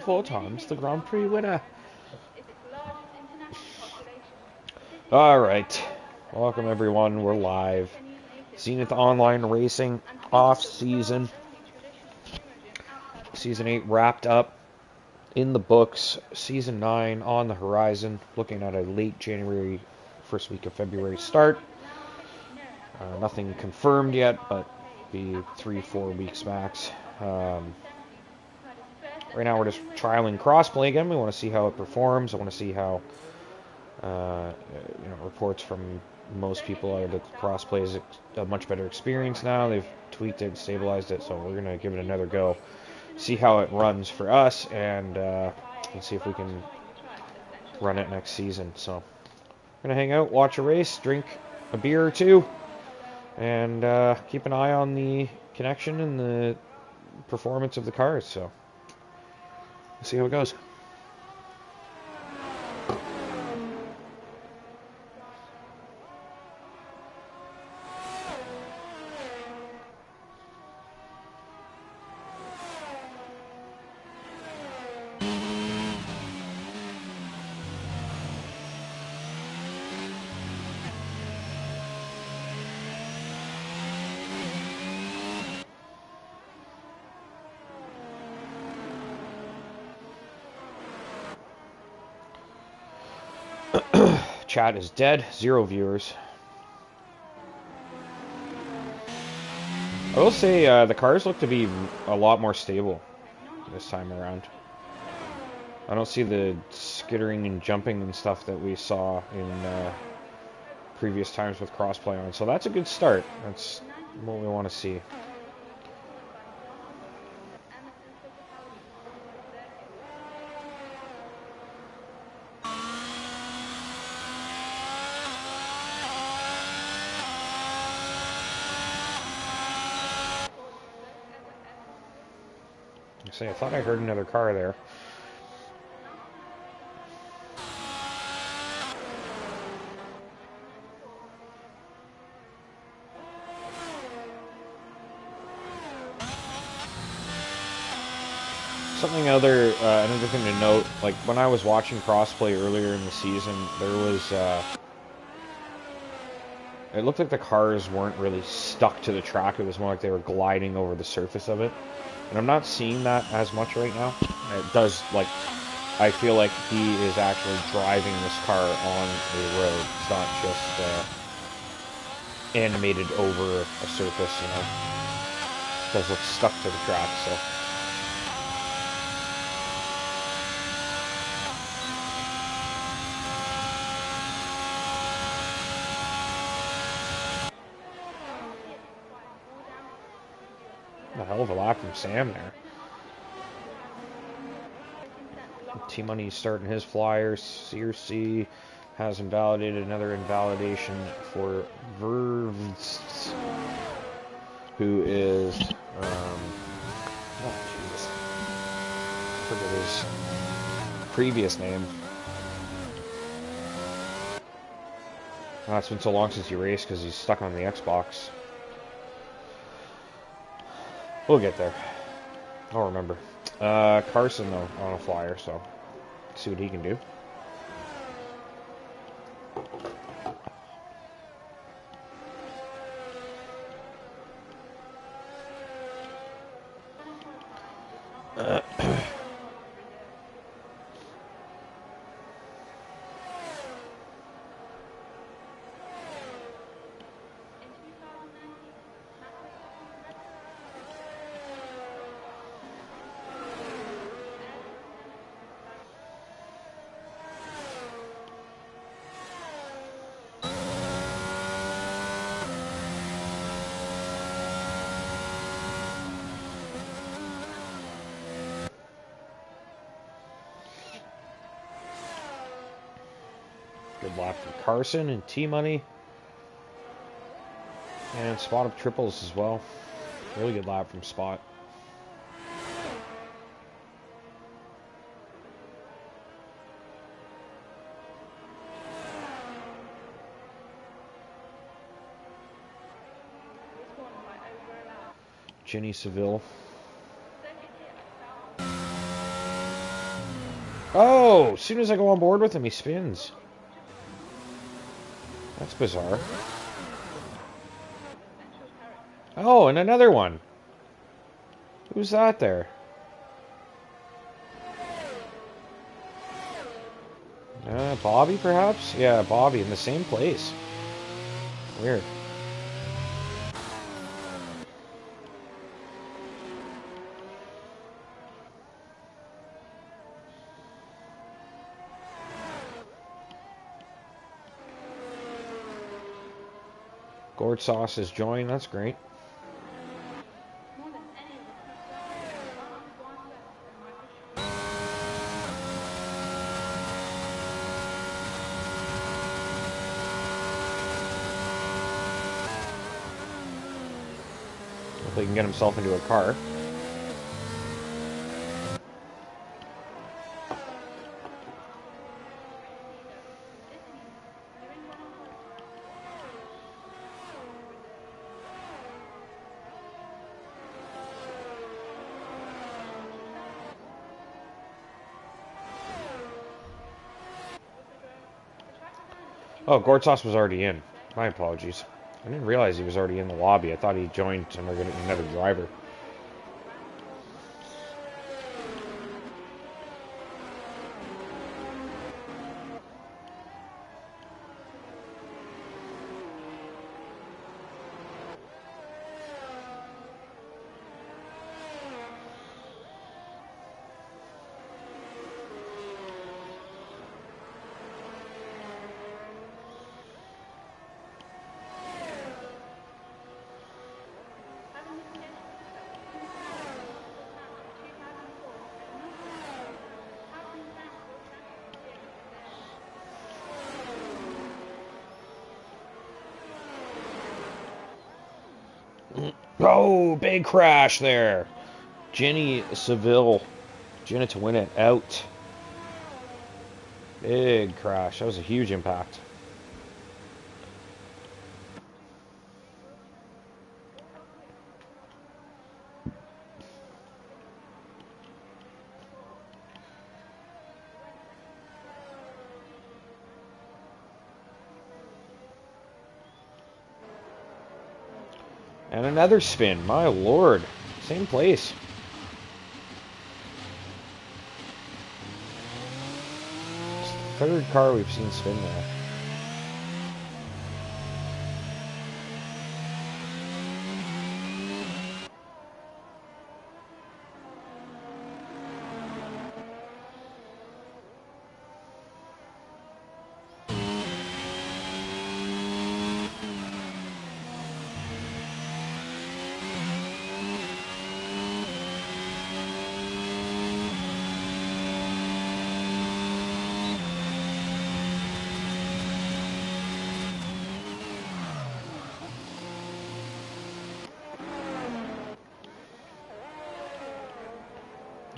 4 times the Grand Prix winner. Alright, welcome everyone, we're live. Zenith Online Racing, off-season. Season 8 wrapped up, in the books. Season 9 on the horizon, looking at a late January, first week of February start. Nothing confirmed yet, but be 3-4 weeks max. Right now we're just trialing Crossplay again. We want to see how it performs. I want to see how reports from most people are that Crossplay is a much better experience now. They've tweaked it, stabilized it, so we're going to give it another go. See how it runs for us, and see if we can run it next season. So we're going to hang out, watch a race, drink a beer or two, and keep an eye on the connection and the performance of the cars. So we'll see how it goes. Chat is dead. 0 viewers. I will say the cars look to be a lot more stable this time around. I don't see the skittering and jumping and stuff that we saw in previous times with Crossplay on. So that's a good start. That's what we want to see. I thought I heard another car there. Another thing to note, like when I was watching Crossplay earlier in the season, there was it looked like the cars weren't really stuck to the track. It was more like they were gliding over the surface of it. And I'm not seeing that as much right now. It does, like, I feel like he is actually driving this car on a road. It's not just animated over a surface, you know. It does look stuck to the track, so. A hell of a lap from Sam there. T-Money starting his flyers. CRC has invalidated. Another invalidation for Verves, who is I forget his previous name. It's been so long since he raced because he's stuck on the Xbox. We'll get there. I'll remember. Carson, though, on a flyer, so see what he can do. Good lap from Carson and T-Money. And Spot of triples as well. Really good lap from Spot. Jenny Seville. Oh, as soon as I go on board with him, he spins. That's bizarre. Oh, and another one. Who's that there? Bobby, perhaps? Yeah, Bobby, in the same place. Weird. Gourd Sauce has joined. That's great. Hopefully he can get himself into a car. Oh, Gourd Sauce was already in. My apologies. I didn't realize he was already in the lobby. I thought he joined and we're getting another driver. Oh, big crash there. Jenny Seville. Jenna to win it out. Big crash. That was a huge impact. And another spin. My lord. Same place. It's the third car we've seen spin there.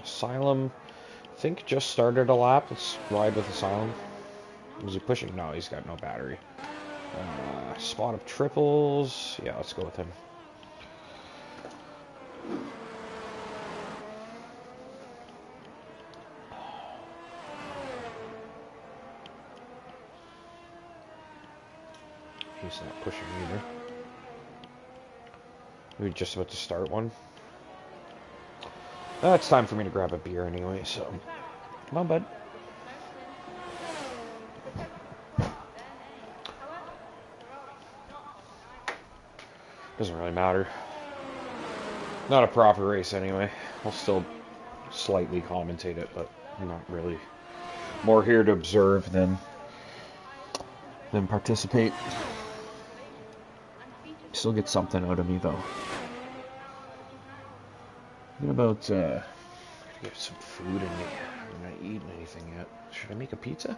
Asylum, I think, just started a lap. Let's ride with Asylum. Is he pushing? No, he's got no battery. Spot of triples. Yeah, let's go with him. He's not pushing either. We're just about to start one. It's time for me to grab a beer anyway, so come on, bud. Doesn't really matter. Not a proper race anyway. I'll still slightly commentate it, but I'm not really more here to observe than participate. Still get something out of me though. What about, get some food in me. I'm not eating anything yet. Should I make a pizza?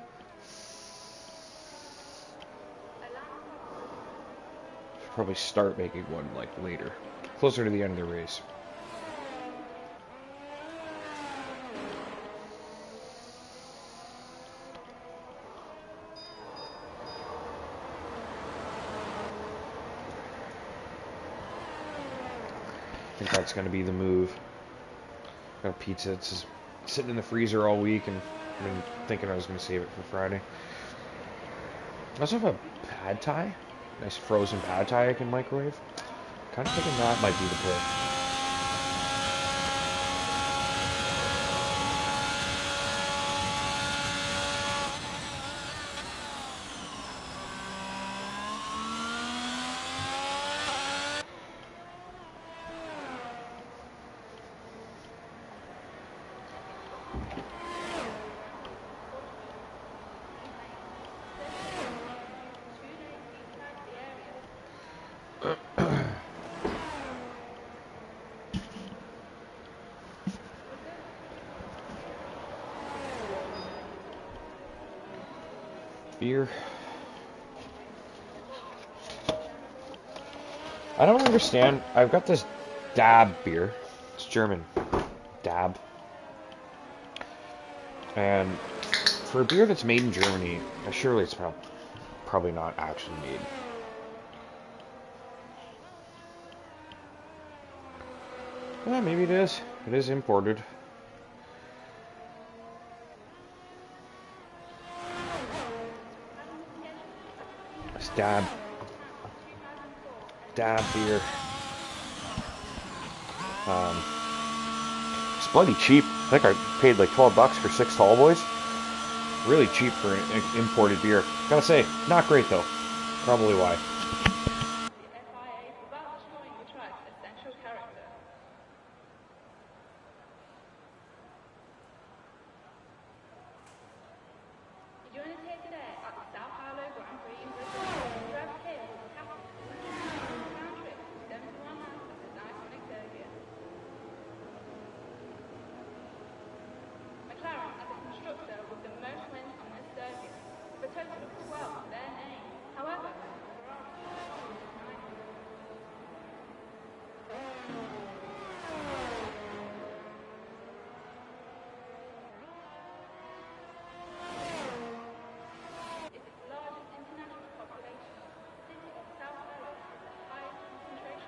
Should probably start making one, like, later. Closer to the end of the race. I think that's going to be the move. Got a pizza. It's just sitting in the freezer all week, and I've been thinking I was going to save it for Friday. I also have a pad thai. Nice frozen pad thai I can microwave. Kind of thinking that might be the play. Beer. I don't understand. I've got this Dab beer. It's German. Dab. And for a beer that's made in Germany, surely it's probably not actually made. Yeah, maybe it is. It is imported. It's Dab beer. It's bloody cheap. I think I paid like $12 for 6 tall boys. Really cheap for an imported beer. Gotta say, not great though. Probably why.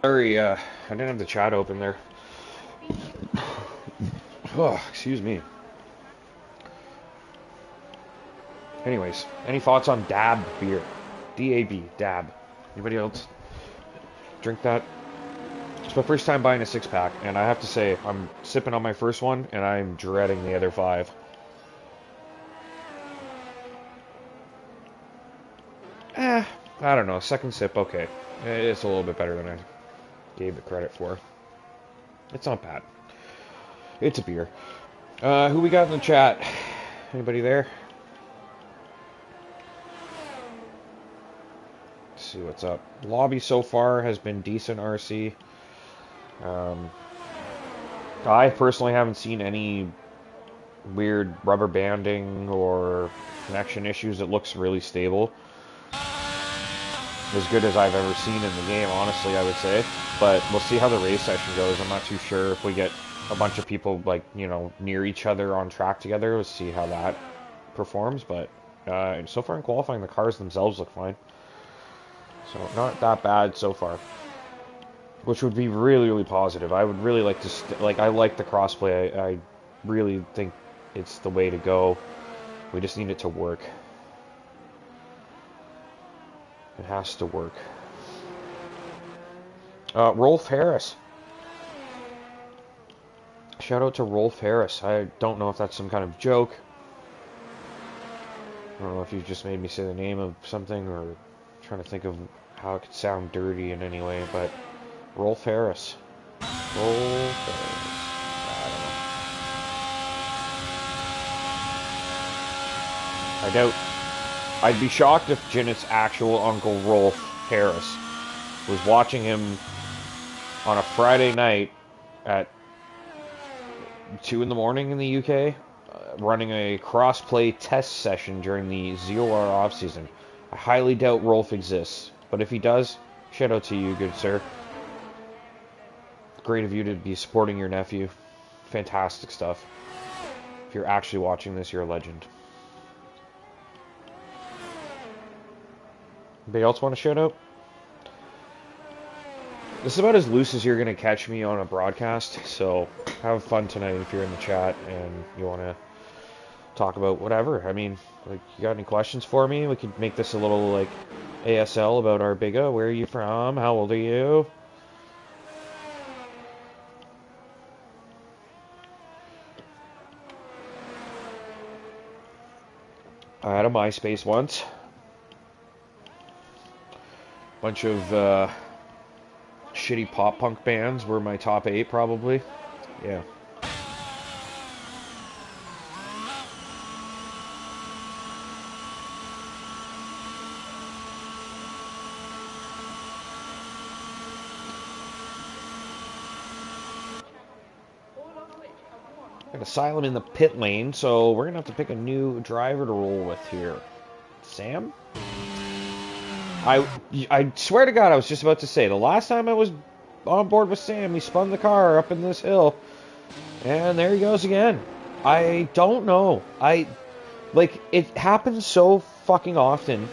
Sorry, I didn't have the chat open there. Oh, excuse me. Anyways, any thoughts on Dab beer? D-A-B, Dab. Anybody else drink that? It's my first time buying a 6-pack, and I have to say, I'm sipping on my first one, and I'm dreading the other 5. I don't know. Second sip, okay. It's a little bit better than I gave it credit for. It's not bad. It's a beer. Who we got in the chat? Anybody there? Let's see what's up. Lobby so far has been decent, RC. I personally haven't seen any weird rubber banding or connection issues. It looks really stable. As good as I've ever seen in the game, honestly, I would say. But we'll see how the race session goes. I'm not too sure if we get a bunch of people, like, you know, near each other on track together. We'll see how that performs. But so far in qualifying, the cars themselves look fine. So not that bad so far. Which would be really, really positive. I would really like to, I like the crossplay. I really think it's the way to go. We just need it to work. It has to work. Rolf Harris. Shout out to Rolf Harris. I don't know if that's some kind of joke. I don't know if you just made me say the name of something or trying to think of how it could sound dirty in any way, but Rolf Harris. Rolf Harris. I don't know. I doubt. I'd be shocked if Janet's actual uncle Rolf Harris was watching him on a Friday night at 2 in the morning in the UK, running a crossplay test session during the ZOR offseason. I highly doubt Rolf exists, but if he does, shout out to you, good sir. Great of you to be supporting your nephew. Fantastic stuff. If you're actually watching this, you're a legend. Anybody else want a shout out? This is about as loose as you're going to catch me on a broadcast, so have fun tonight if you're in the chat and you want to talk about whatever. I mean, like, you got any questions for me? We could make this a little, like, ASL about our bigga. Where are you from? How old are you? I had a MySpace once. Bunch of shitty pop punk bands were my top 8 probably. Yeah. Got Asylum in the pit lane, so we're gonna have to pick a new driver to roll with here. Sam? I swear to God, I was just about to say, the last time I was on board with Sam, he spun the car up in this hill, and there he goes again. I don't know. Like, it happens so fucking often.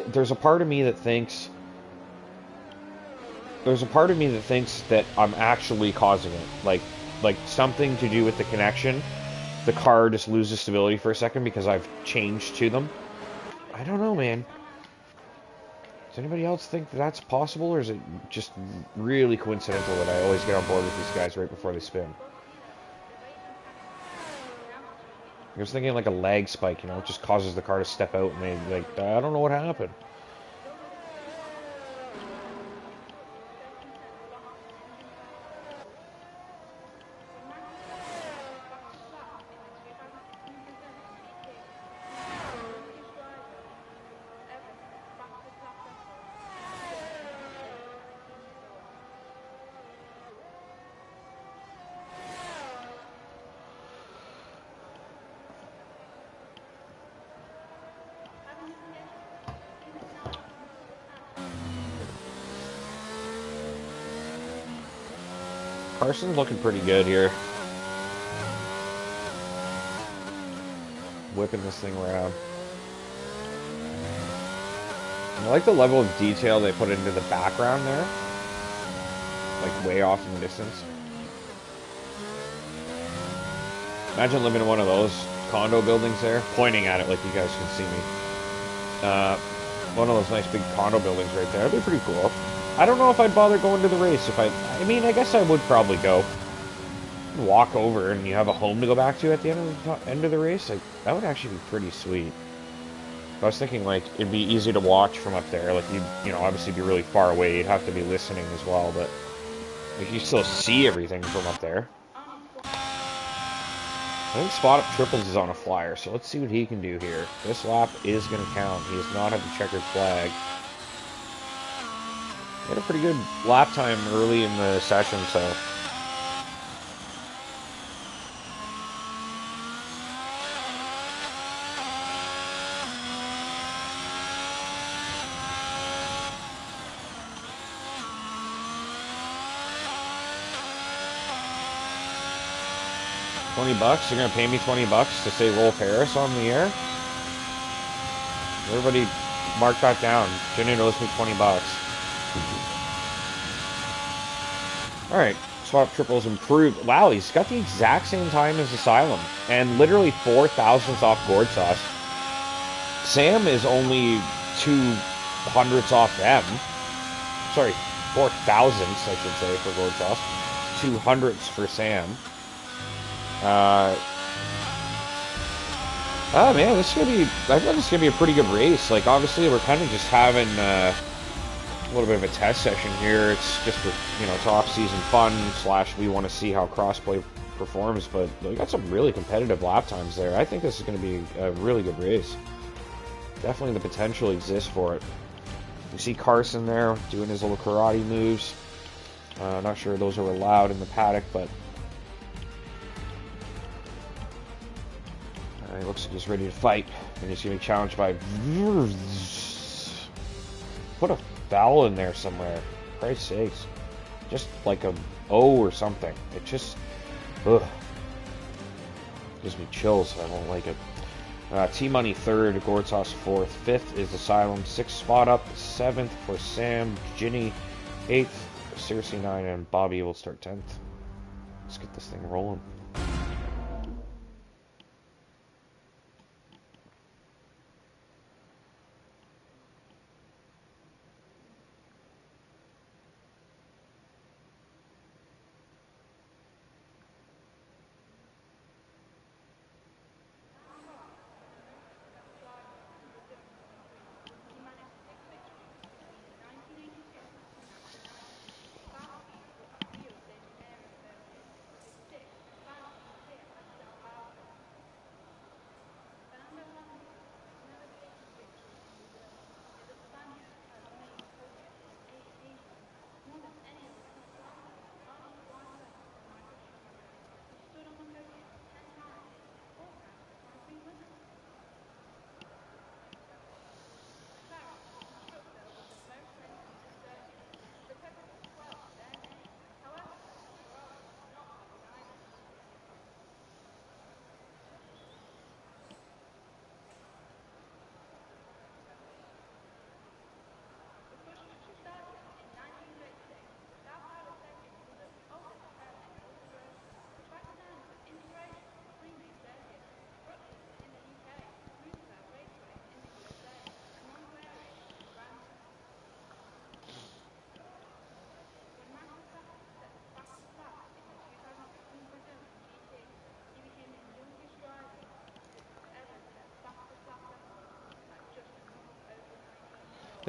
There's a part of me that thinks that I'm actually causing it. Like something to do with the connection. The car just loses stability for a second because I've changed to them. I don't know, man. Does anybody else think that that's possible, or is it just really coincidental that I always get on board with these guys right before they spin? I was thinking like a lag spike, you know, it just causes the car to step out and they, like, I don't know what happened. Carson's looking pretty good here. Whipping this thing around. I like the level of detail they put into the background there. Like way off in the distance. Imagine living in one of those condo buildings there. Pointing at it like you guys can see me. One of those nice big condo buildings right there. That'd be pretty cool. I don't know if I'd bother going to the race. I mean, I guess I would probably go. Walk over and you have a home to go back to at the end of the race. Like, that would actually be pretty sweet. I was thinking, like, it'd be easy to watch from up there. Like, you know, obviously be really far away. You'd have to be listening as well, but like, you still see everything from up there. I think Spot Up Triples is on a flyer, so let's see what he can do here. This lap is going to count. He does not have the checkered flag. He had a pretty good lap time early in the session, so. $20? You're gonna pay me $20 to say Roll Paris on the air? Everybody mark that down. Jenny owes me $20. Alright, Swap Triples improved. Wow, he's got the exact same time as Asylum. And literally 4 thousandths off Gourd Sauce. Sam is only 2 hundredths off them. Sorry, 4 thousandths, I should say, for Gourd Sauce. 2 hundredths for Sam. Oh man, this is gonna be. I thought this is gonna be a pretty good race. Like, obviously, we're kind of just having a little bit of a test session here. It's just for, you know, it's off-season fun / we want to see how Crossplay performs. But we got some really competitive lap times there. I think this is gonna be a really good race. Definitely the potential exists for it. You see Carson there doing his little karate moves. Not sure those are allowed in the paddock, but. He looks like he's ready to fight, and he's going to be challenged by... Put a vowel in there somewhere. For Christ's sakes. Just like a O or something. It just... Ugh. Gives me chills. I don't like it. T-Money 3rd, Gourd Sauce 4th. 5th is Asylum. 6th Spot Up. 7th for Sam. Ginny 8th. Circe 9, and Bobby will start 10th. Let's get this thing rolling.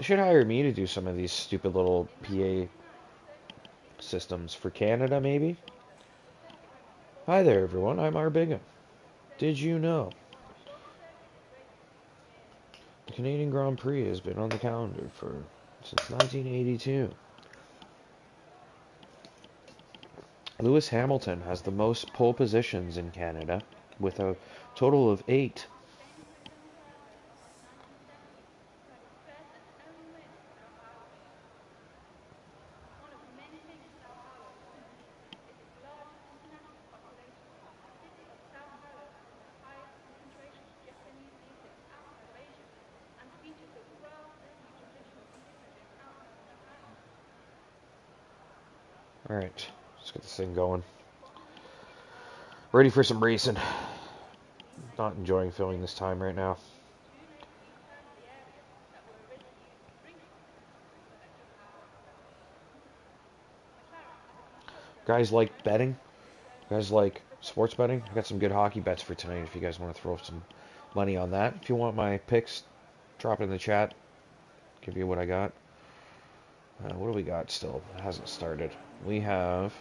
They should hire me to do some of these stupid little PA systems for Canada, maybe. Hi there, everyone. I'm R. Bigham. Did you know? The Canadian Grand Prix has been on the calendar since 1982. Lewis Hamilton has the most pole positions in Canada, with a total of 8. Alright, let's get this thing going. Ready for some racing. Not enjoying filming this time right now. Guys like betting? Guys like sports betting? I got some good hockey bets for tonight if you guys want to throw some money on that. If you want my picks, drop it in the chat. Give you what I got. What do we got still? It hasn't started. We have...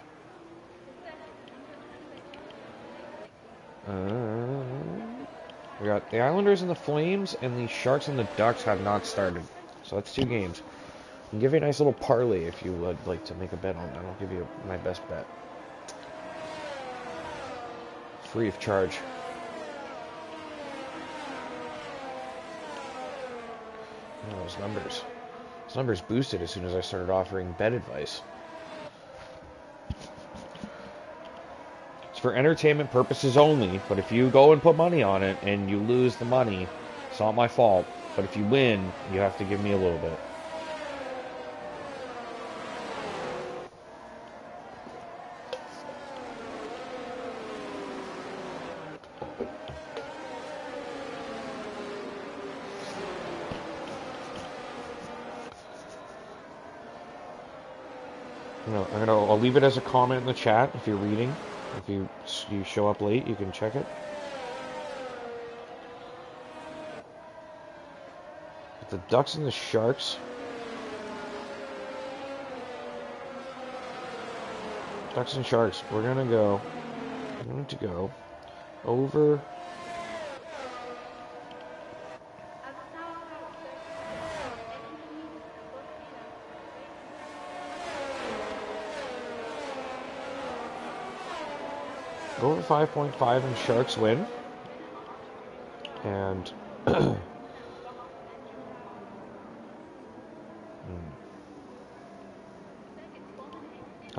we got the Islanders and the Flames, and the Sharks and the Ducks have not started. So that's 2 games. I can give you a nice little parlay if you would like to make a bet on that. I'll give you my best bet. Free of charge. Oh, those numbers. Those numbers boosted as soon as I started offering bet advice. It's for entertainment purposes only, but if you go and put money on it and you lose the money, it's not my fault. But if you win, you have to give me a little bit. I'll leave it as a comment in the chat if you're reading. If you show up late, you can check it. But the Ducks and the Sharks. Ducks and Sharks. We're going to go over. Over 5.5 and Sharks win. And oh,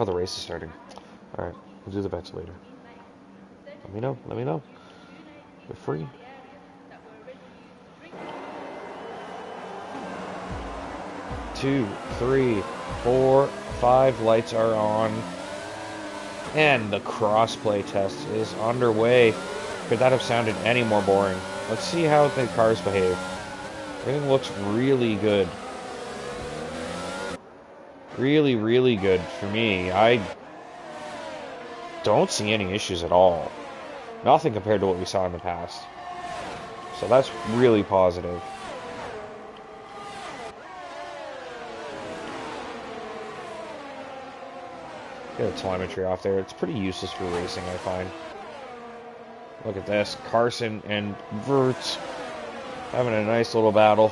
the race is starting. Alright, we'll do the bets later. Let me know. They're free. Two, three, 4, 5 lights are on. And the crossplay test is underway. Could that have sounded any more boring? Let's see how the cars behave. Everything looks really good. Really, really good for me. I don't see any issues at all. Nothing compared to what we saw in the past. So that's really positive. Get the telemetry off there. It's pretty useless for racing, I find. Look at this. Carson and Verts having a nice little battle.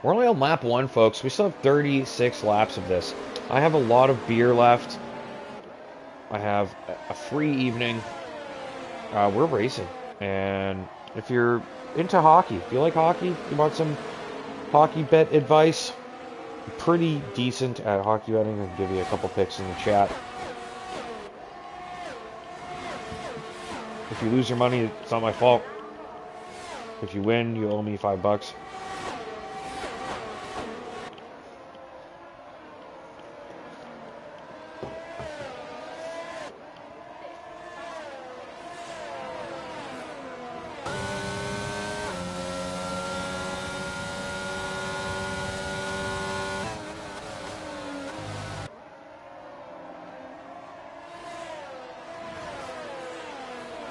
We're only on lap 1, folks. We still have 36 laps of this. I have a lot of beer left. I have a free evening. We're racing, and if you're into hockey, if you like hockey, you want some hockey bet advice, I'm pretty decent at hockey betting. I'll give you a couple picks in the chat. If you lose your money, it's not my fault. If you win, you owe me $5.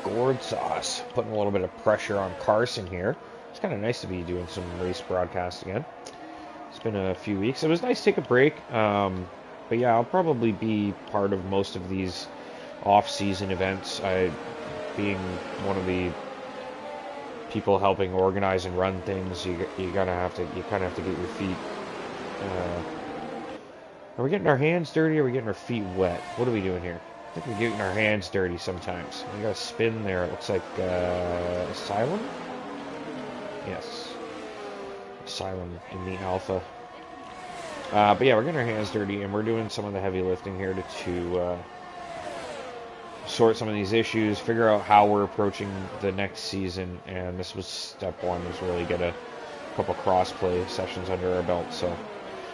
gourd sauce. Putting a little bit of pressure on Carson here. It's kind of nice to be doing some race broadcast again. It's been a few weeks. It was nice to take a break. But yeah, I'll probably be part of most of these off-season events. Being one of the people helping organize and run things, you kind of have to get your feet. Are we getting our hands dirty or are we getting our feet wet? What are we doing here? I think we're getting our hands dirty sometimes. We got a spin there. It looks like Asylum? Yes. Asylum in the Alpha. But yeah, we're getting our hands dirty and we're doing some of the heavy lifting here to sort some of these issues, figure out how we're approaching the next season. And this was step one, was really get a couple crossplay sessions under our belt. So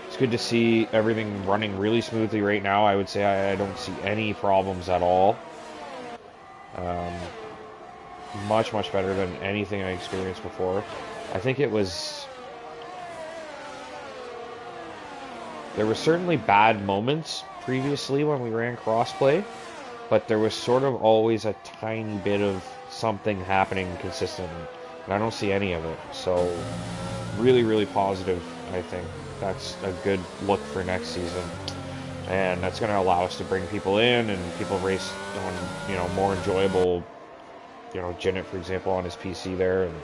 it's good to see everything running really smoothly right now. I would say I don't see any problems at all. Much better than anything I experienced before. I think it was... There were certainly bad moments previously when we ran crossplay, but there was sort of always a tiny bit of something happening consistently, and I don't see any of it. So really positive. I think that's a good look for next season, and that's going to allow us to bring people in and people race on more enjoyable, Zenith, for example, on his PC there, and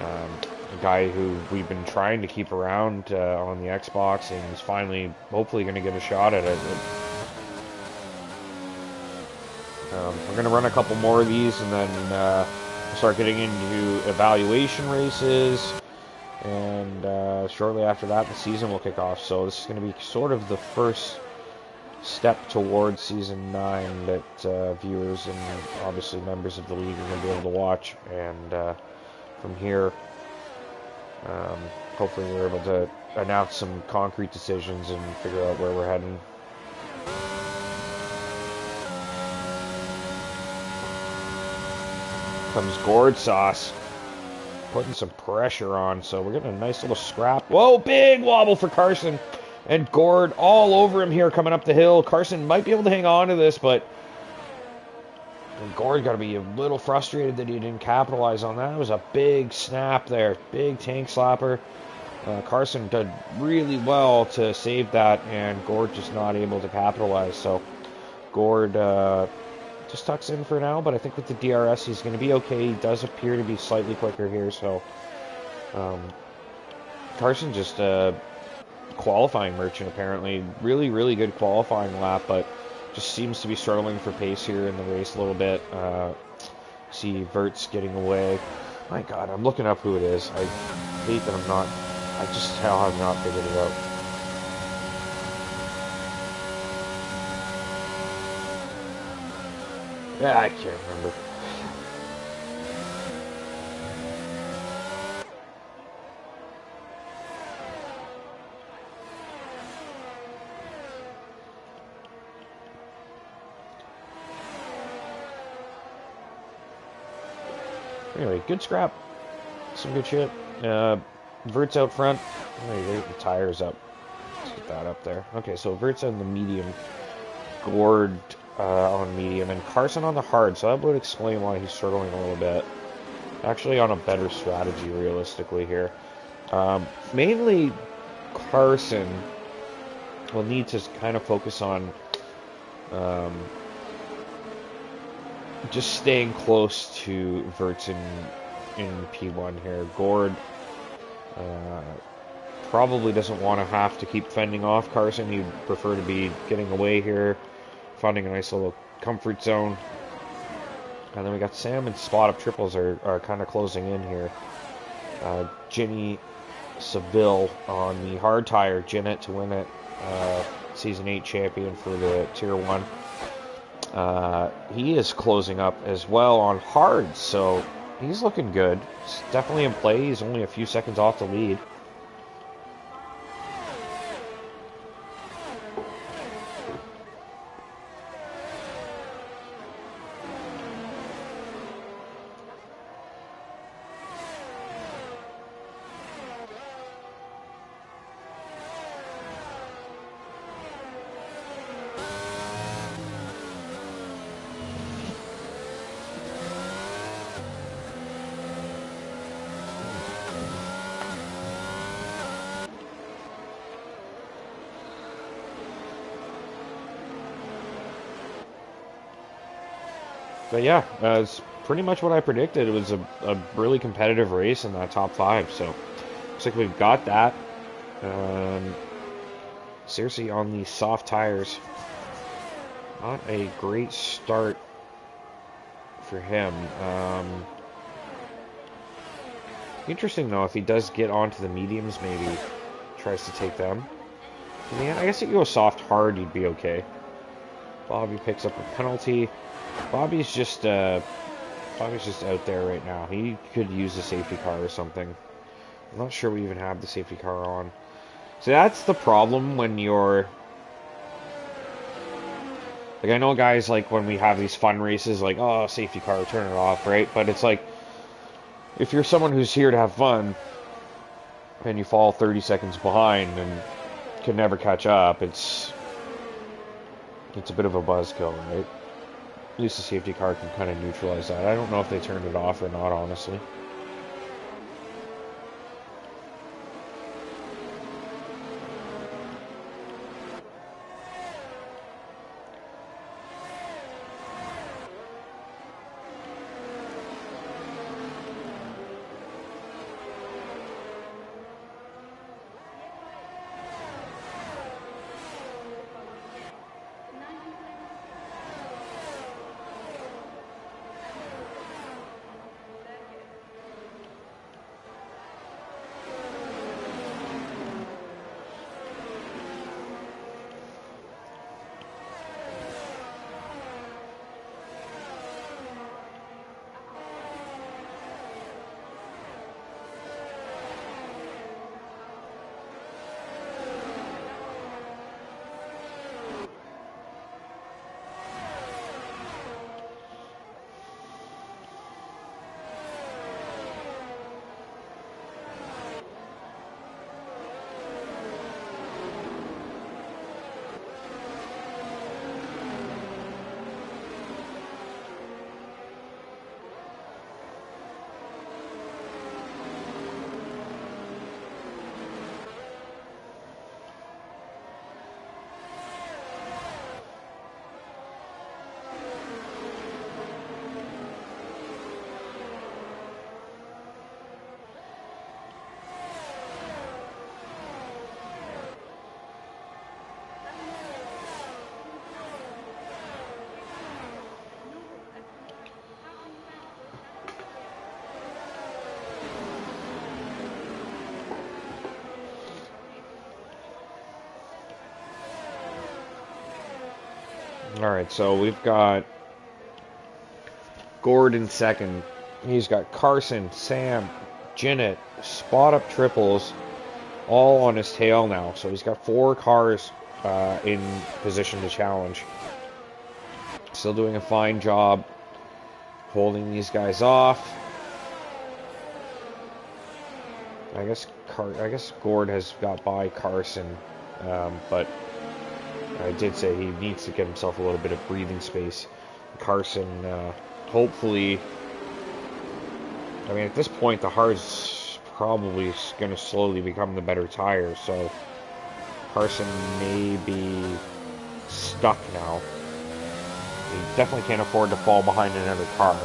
a guy who we've been trying to keep around on the Xbox, and he's finally hopefully going to get a shot at it. We're going to run a couple more of these, and then we'll start getting into evaluation races, and shortly after that the season will kick off. So this is going to be sort of the first step towards Season 9 that viewers and obviously members of the league are going to be able to watch, and from here hopefully we're able to announce some concrete decisions and figure out where we're heading. Comes gourd sauce, putting some pressure on, so we're getting a nice little scrap. Whoa, big wobble for Carson, and gourd all over him here coming up the hill. Carson might be able to hang on to this, but gourd got to be a little frustrated that he didn't capitalize on that. It was a big snap there, big tank slapper. Carson did really well to save that, and gourd just not able to capitalize. So gourd just tucks in for now, but I think with the DRS he's going to be okay. He does appear to be slightly quicker here, so Carson just qualifying merchant apparently. Really good qualifying lap, but just seems to be struggling for pace here in the race a little bit. See Vert's getting away. My God, I'm looking up who it is. I hate that I'm not. I just have not figured it out. Yeah, I can't remember. Anyway, good scrap. Some good shit. Vert's out front. Oh, the tires up. Let's get that up there. Okay, so Vert's on the medium. Gourd on medium. And Carson on the hard. So that would explain why he's struggling a little bit. Actually on a better strategy, realistically, here. Mainly, Carson will need to kind of focus on just staying close to Vert's in P1 here. Gourd probably doesn't want to have to keep fending off Carson. He'd prefer to be getting away here, finding a nice little comfort zone. And then we got Sam and Spot Up Triples are kind of closing in here. Ginny Seville on the hard tire, Ginette to win it. Season 8 champion for the Tier 1. He is closing up as well on hard, so he's looking good. He's definitely in play. He's only a few seconds off the lead. But yeah, it's pretty much what I predicted. It was a really competitive race in that top 5. So looks like we've got that. Seriously, on the soft tires, not a great start for him. Interesting though, if he does get onto the mediums, maybe tries to take them. Yeah, I guess if you go soft hard, you'd be okay. Bobby picks up a penalty. Bobby's just out there right now. He could use a safety car or something. I'm not sure we even have the safety car on. So that's the problem when you're... Like, I know guys, like, when we have these fun races, like, oh, safety car, turn it off, right? But it's like, if you're someone who's here to have fun, and you fall 30 seconds behind and can never catch up, it's a bit of a buzzkill, right? At least the safety car can kind of neutralize that. I don't know if they turned it off or not, honestly. Alright, so we've got Gord in second. He's got Carson, Sam, Jinnett, spot up triples, all on his tail now. So he's got 4 cars in position to challenge. Still doing a fine job holding these guys off. I guess Gord has got by Carson, but I did say he needs to get himself a little bit of breathing space. Carson, hopefully, I mean, at this point, the hard's probably going to slowly become the better tire, so Carson may be stuck now. He definitely can't afford to fall behind another car.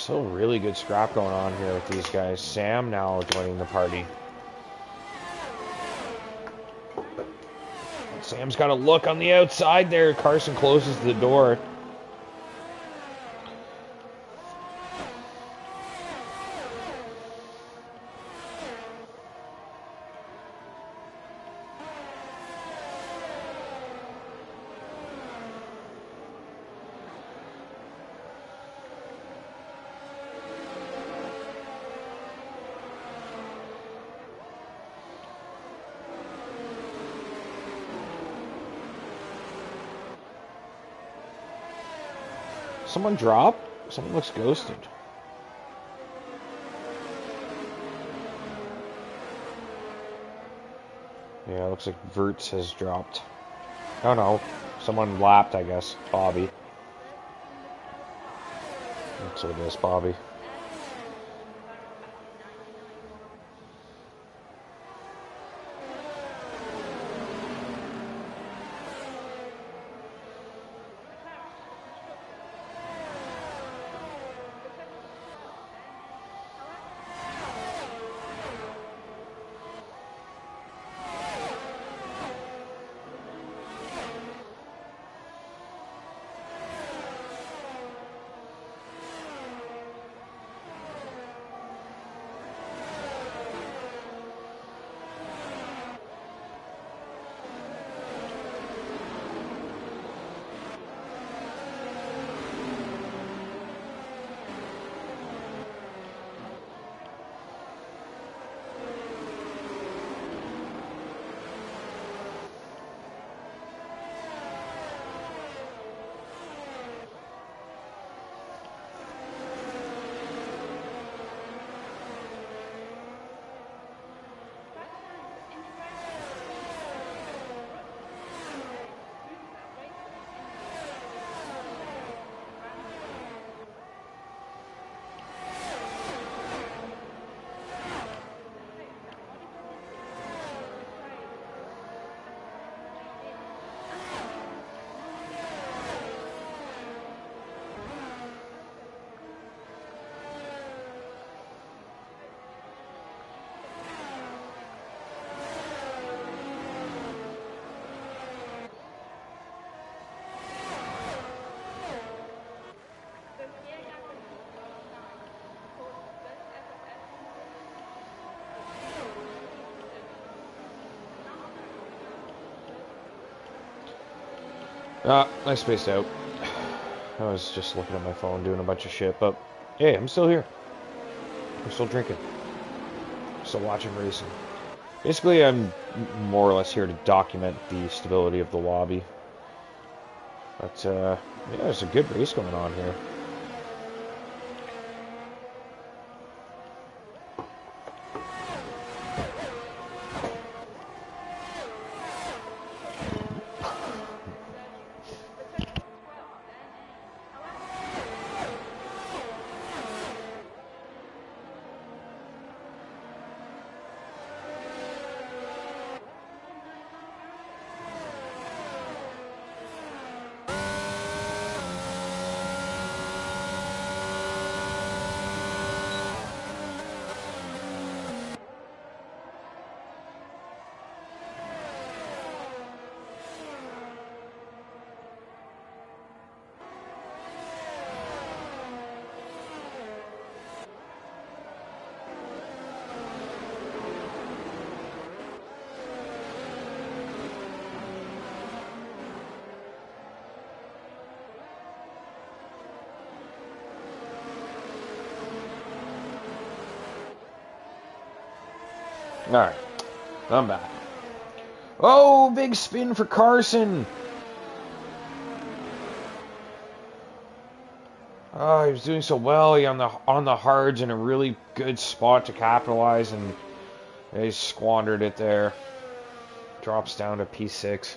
Still really good scrap going on here with these guys. Sam now joining the party. Sam's got a look on the outside there. Carson closes the door. Someone dropped? Someone looks ghosted. Yeah, it looks like Verts has dropped. Oh no, someone lapped, I guess. Bobby. That's what it is, Bobby. I spaced out. I was just looking at my phone doing a bunch of shit, but hey, I'm still here. I'm still drinking. I'm still watching racing. Basically, I'm more or less here to document the stability of the lobby. But, yeah, there's a good race going on here. Alright, I'm back. Oh, big spin for Carson. Oh, he was doing so well. He on the hards in a really good spot to capitalize, and he squandered it there. Drops down to P6.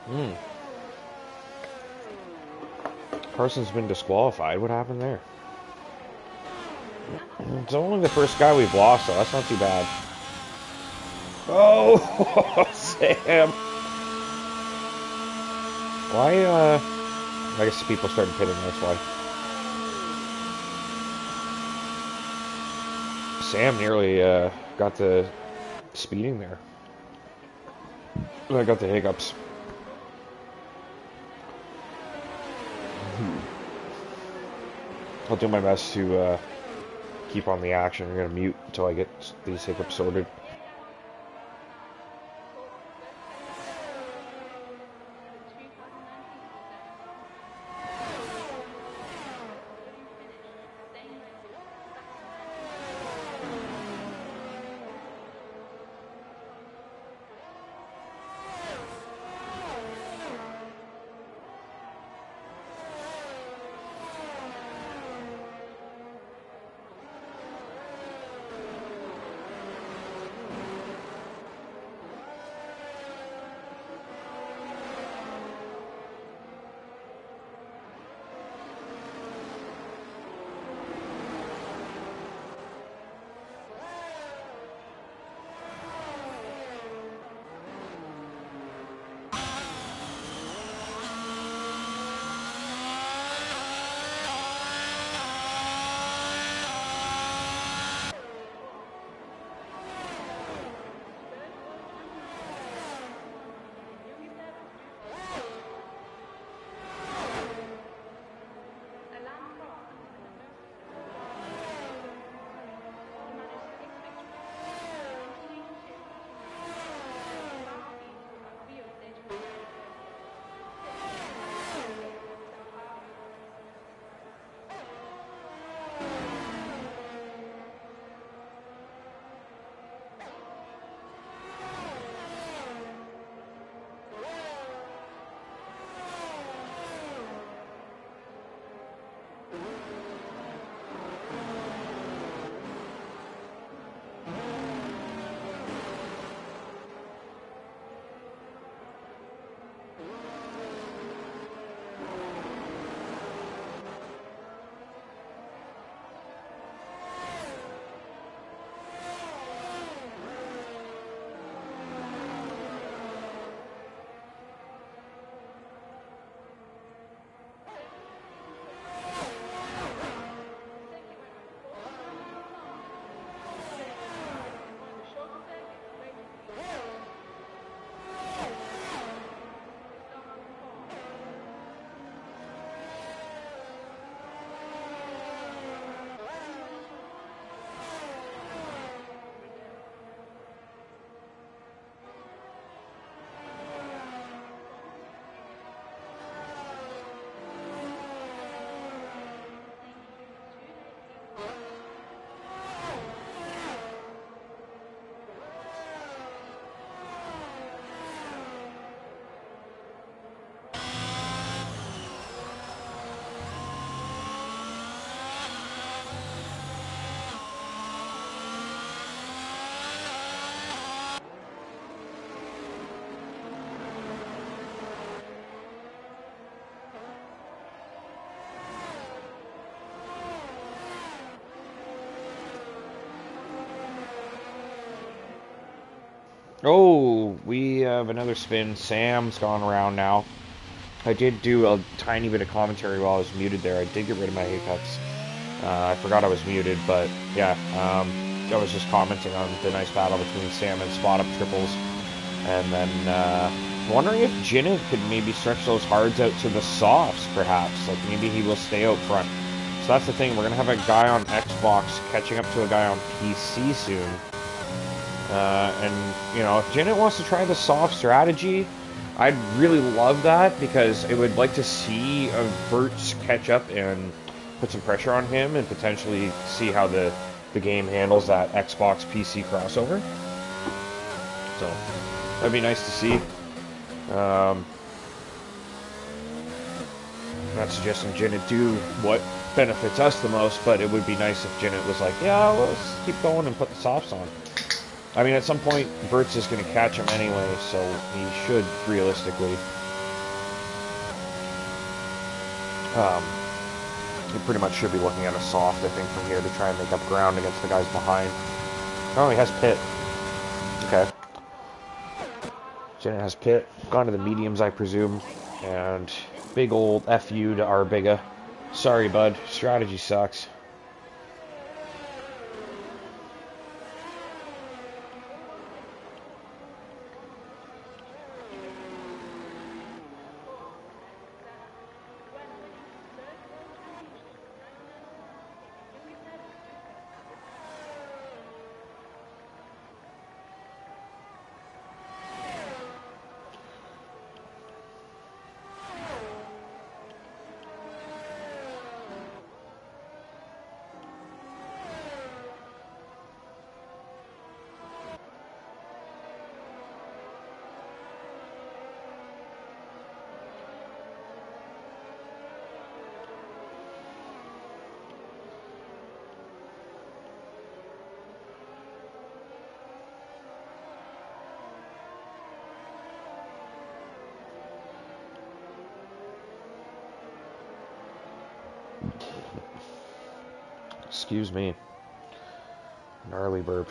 Hmm. Carson's been disqualified. What happened there? It's only the first guy we've lost, so that's not too bad. Oh, Sam. Why, I guess people started pitting, that's why. Sam nearly, got the speeding there. I got the hiccups. I'll do my best to, keep on the action. I'm gonna mute until I get these hiccups sorted. Oh, we have another spin. Sam's gone around now. I did do a tiny bit of commentary while I was muted there. I did get rid of my hiccups. I forgot I was muted, but yeah, I was just commenting on the nice battle between Sam and Spot Up Triples. And then wondering if Jinnit could maybe stretch those hards out to the softs, perhaps. Like maybe he will stay out front. So that's the thing. We're going to have a guy on Xbox catching up to a guy on PC soon. And, you know, if Jinnit wants to try the soft strategy, I'd really love that, because I would like to see Verts catch up and put some pressure on him and potentially see how the game handles that Xbox PC crossover. So, that'd be nice to see. Not suggesting Jinnit do what benefits us the most, but it would be nice if Jinnit was like, yeah, well, let's keep going and put the softs on. I mean, at some point, Verts is going to catch him anyway, so he should, realistically, Um, he pretty much should be looking at a soft, I think, from here to try and make up ground against the guys behind. Oh, he has pit. Okay. Zenith has pit. Gone to the mediums, I presume. And big old FU to Arbiga. Sorry, bud. Strategy sucks. Excuse me. Gnarly burp.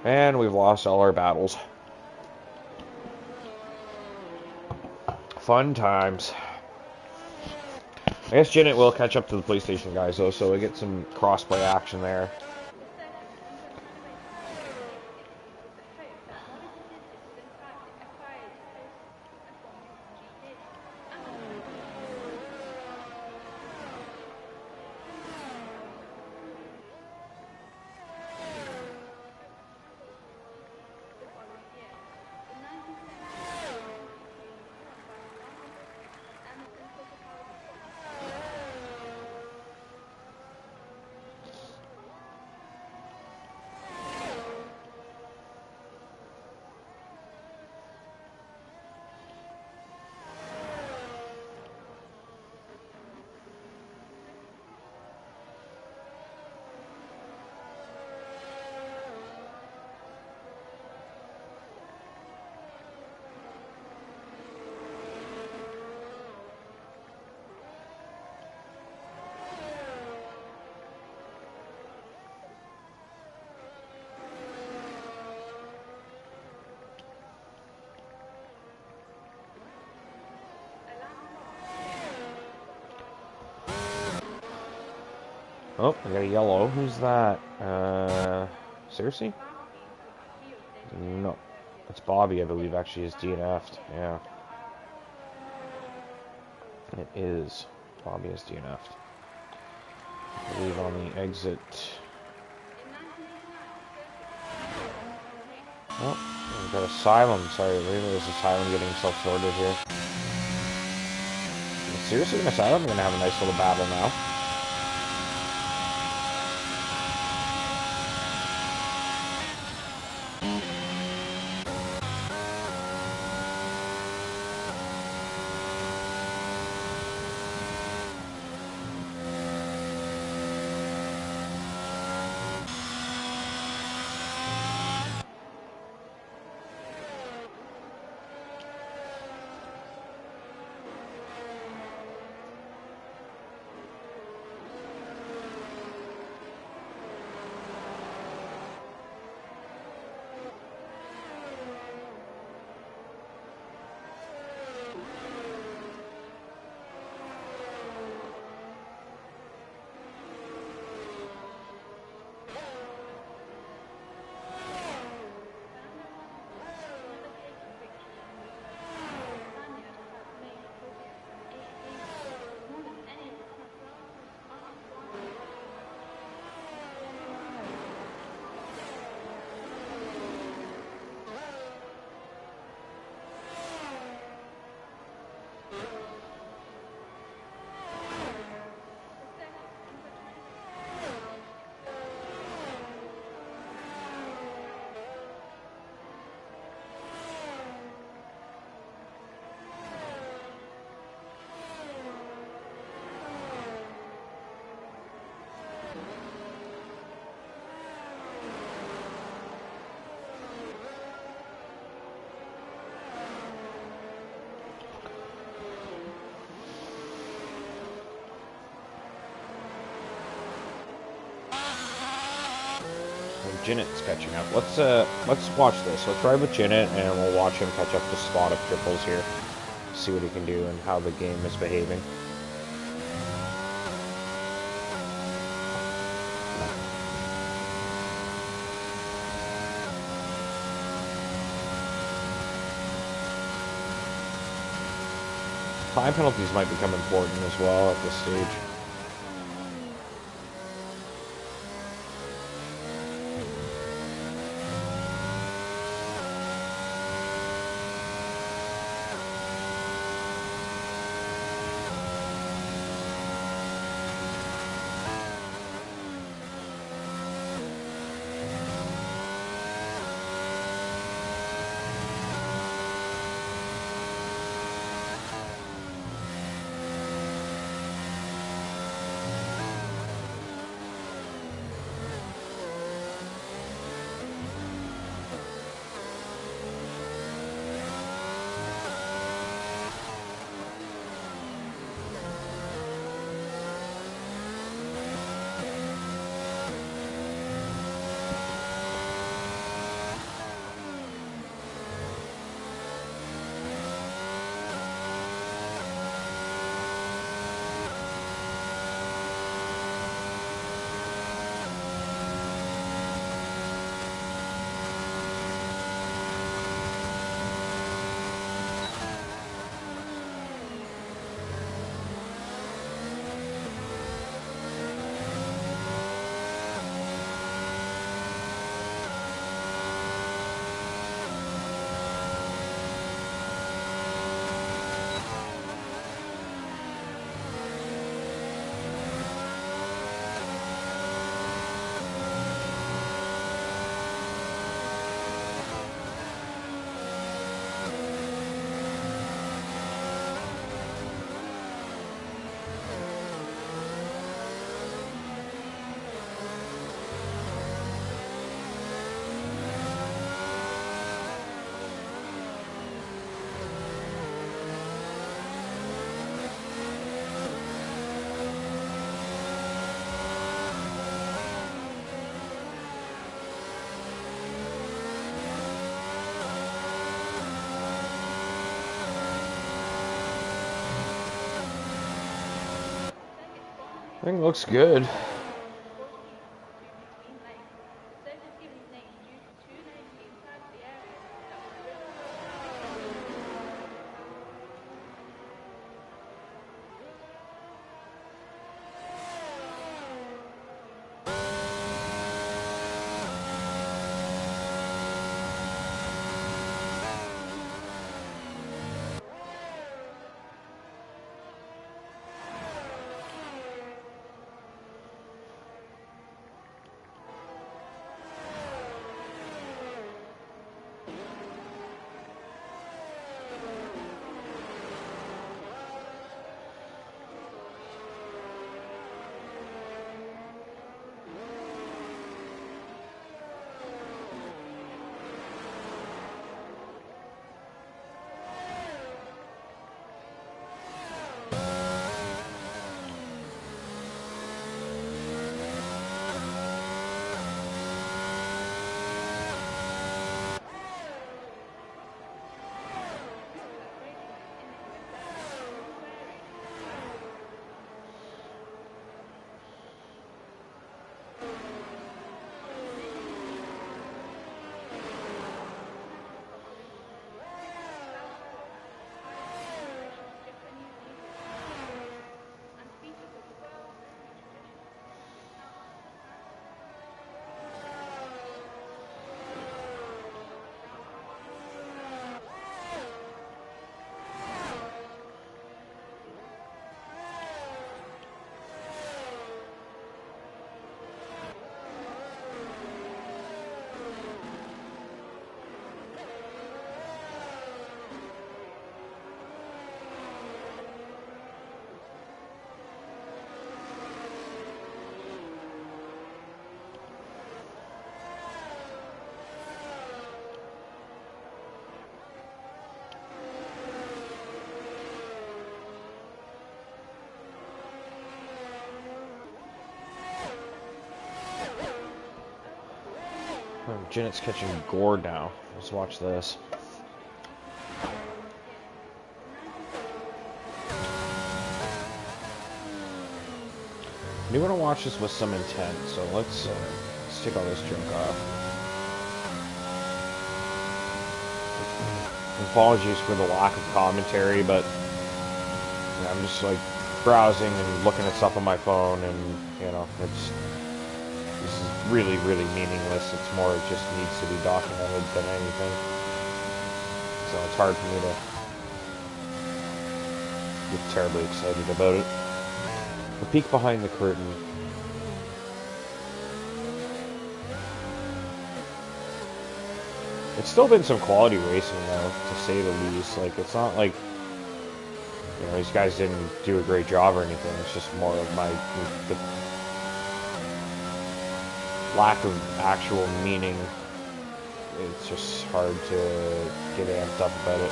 And we've lost all our battles. Fun times. I guess Zenith will catch up to the PlayStation guys, though, so we get some crossplay action there. Oh, I got a yellow. Who's that? Cersei? No. It's Bobby, I believe, actually is DNF'd. Yeah. It is. Bobby is DNF'd. I believe on the exit. Oh, we've got Asylum. Sorry, maybe there's Asylum getting himself sorted here. Seriously, an Asylum? We're going to have a nice little battle now. Jinnet's catching up. Let's watch this. Let's ride with Jinnet, and we'll watch him catch up to Spot of triples here. See what he can do and how the game is behaving. Time penalties might become important as well at this stage. I think it looks good. Janet's catching gourd now. Let's watch this. I do want to watch this with some intent, so let's take all this junk off. Apologies for the lack of commentary, but you know, I'm just like browsing and looking at stuff on my phone, and you know, this is really, really meaningless. It's more, it just needs to be documented than anything. So it's hard for me to get terribly excited about it. A peek behind the curtain. It's still been some quality racing though, to say the least. Like, it's not like, you know, these guys didn't do a great job or anything. It's just more of the lack of actual meaning. It's just hard to get amped up about it.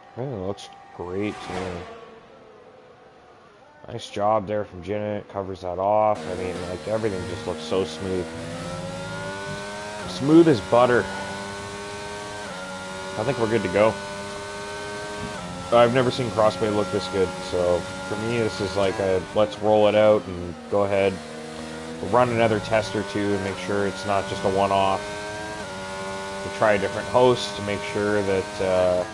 I think it looks great too. Nice job there from Janet. Covers that off. I mean, like, everything just looks so smooth. Smooth as butter. I think we're good to go. I've never seen Crossplay look this good, so for me this is like a let's roll it out and go ahead. We'll run another test or two and make sure it's not just a one-off. We'll try a different host to make sure that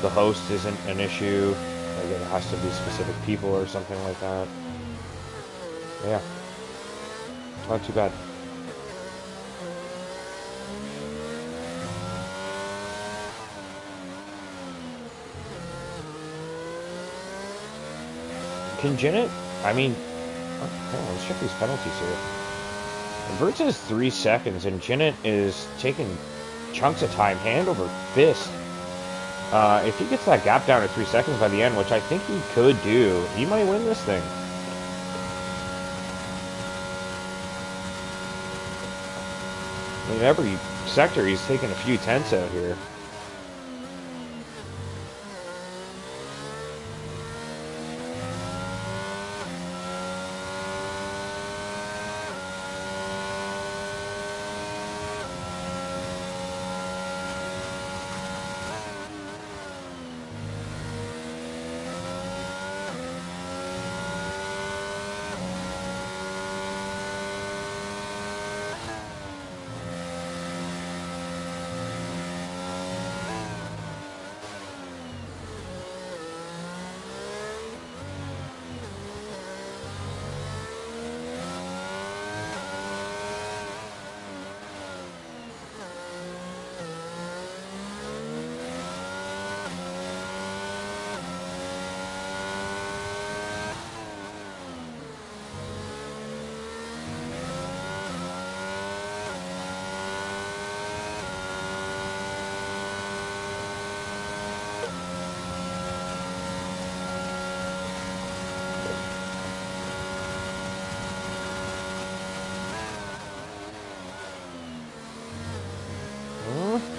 the host isn't an issue. Like, it has to be specific people or something like that. Yeah. Not too bad. Can Janet, I mean, let's check these penalties here. Verts is 3 seconds, and Janet is taking chunks of time, hand over fist. If he gets that gap down to 3 seconds by the end, which I think he could do, he might win this thing. I mean, every sector he's taking a few tenths out here.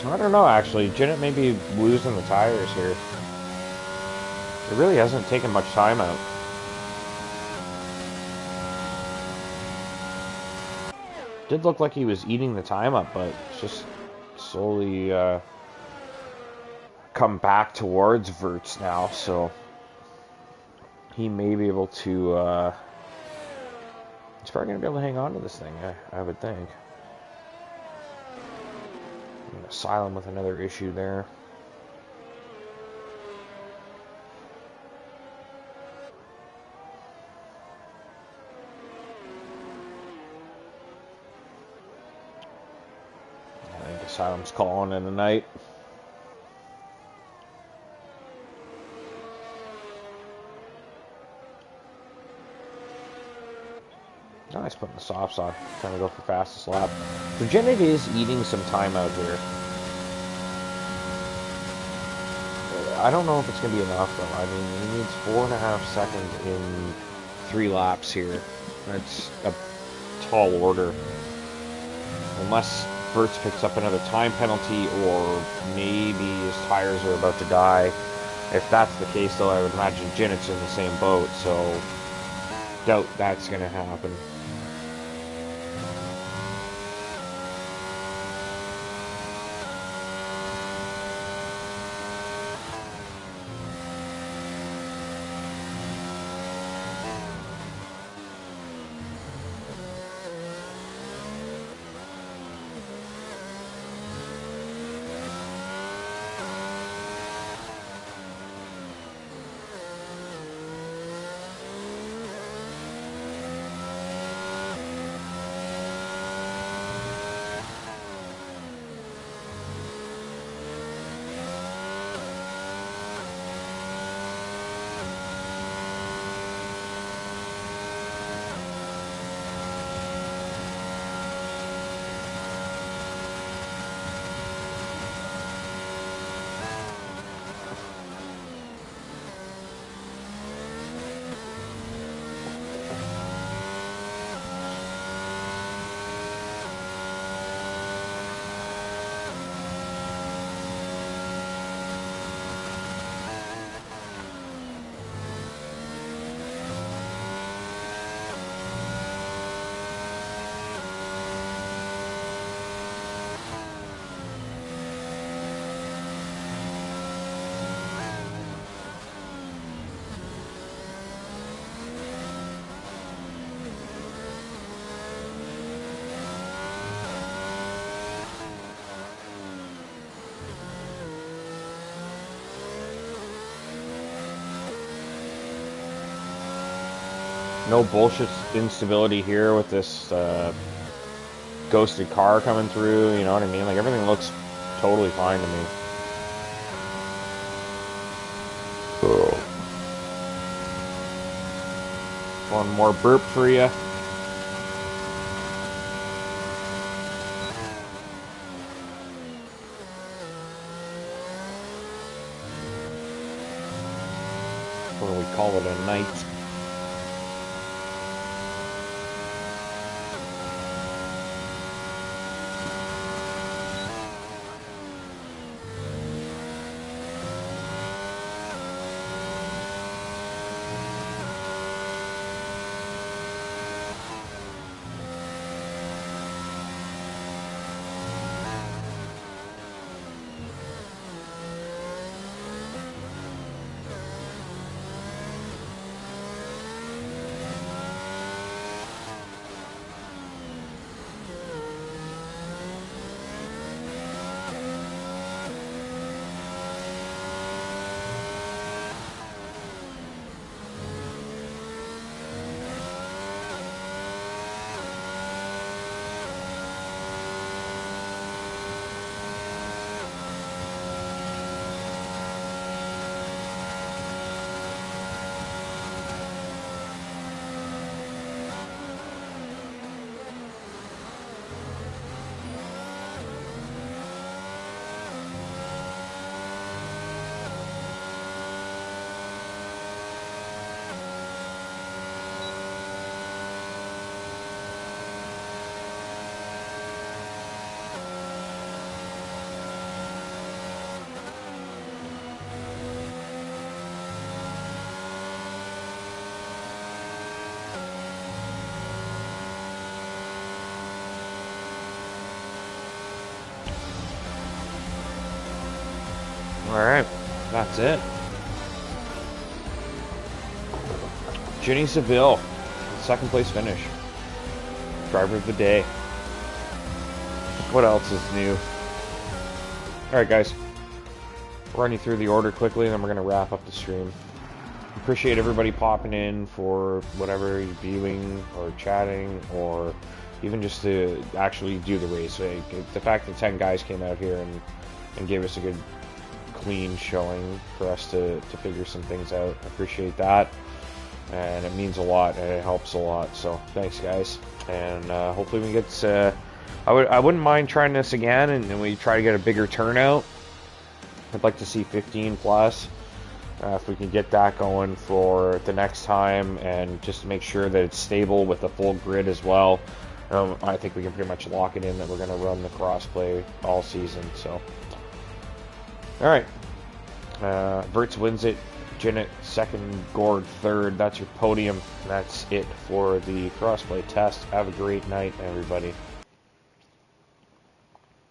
I don't know, actually. Janet may be losing the tires here. It really hasn't taken much time out. Did look like he was eating the time up, but it's just slowly come back towards Verts now, so he may be able to... he's probably going to be able to hang on to this thing, I would think. Asylum with another issue there. I think Asylum's calling in tonight. Nice putting the softs on. Trying to go for fastest lap. So Janet is eating some time out here. I don't know if it's going to be enough, though. I mean, he needs 4.5 seconds in 3 laps here. That's a tall order. Unless Verts picks up another time penalty, or maybe his tires are about to die. If that's the case, though, I would imagine Ginnett's in the same boat, so doubt that's going to happen. No bullshit instability here with this ghosted car coming through, you know what I mean? Like, everything looks totally fine to me. Oh. One more burp for you. Or we call it a night. Alright, that's it. Ginny Seville, second place finish. Driver of the day. What else is new? Alright guys, run you through the order quickly and then we're going to wrap up the stream. Appreciate everybody popping in for whatever you're viewing or chatting or even just to actually do the race. Like, the fact that 10 guys came out here and gave us a good clean showing for us to figure some things out. I appreciate that, and it means a lot and it helps a lot, so thanks guys, and hopefully we get I wouldn't mind trying this again and we try to get a bigger turnout. I'd like to see 15 plus if we can get that going for the next time, and just to make sure that it's stable with a full grid as well. I think we can pretty much lock it in that we're going to run the crossplay all season. So, all right. Verts wins it. Jinnit second, Gord third. That's your podium. That's it for the crossplay test. Have a great night, everybody.